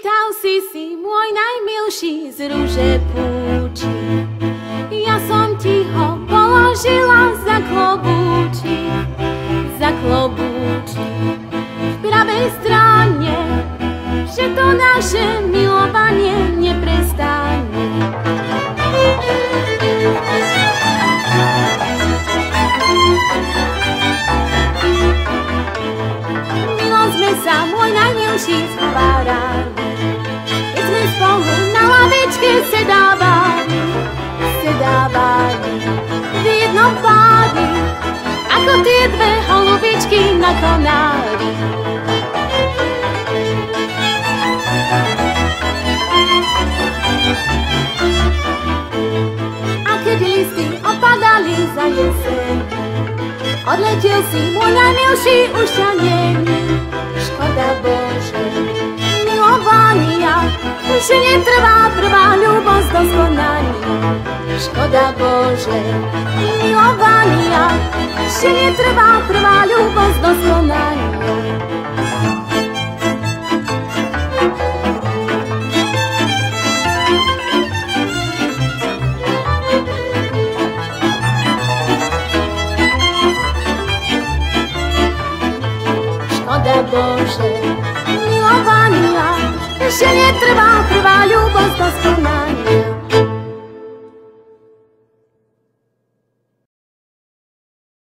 Pýtal si môj najmilší z rúže púči. Ja som ti ho položila za klobúčik, za klobúčik. V pravej strane, že to naše milovanie neprestane. Milo sme sa, môj najmilší, zhovárali, keď sme spolu na lavičke sedávali, v jednom pádi, ako tie dve holubičky na konári. A keď listy opadali za jeseň, odletel si, môj najmilší, už ťa není. Škoda Bože, milovania, že netrvá prvá ľubosť do skonania. Škoda Bože, milovania, že netrvá prvá ľubosť do skonania. Škoda Bože, milovania, že netrvá prvá ľubosť do skonania.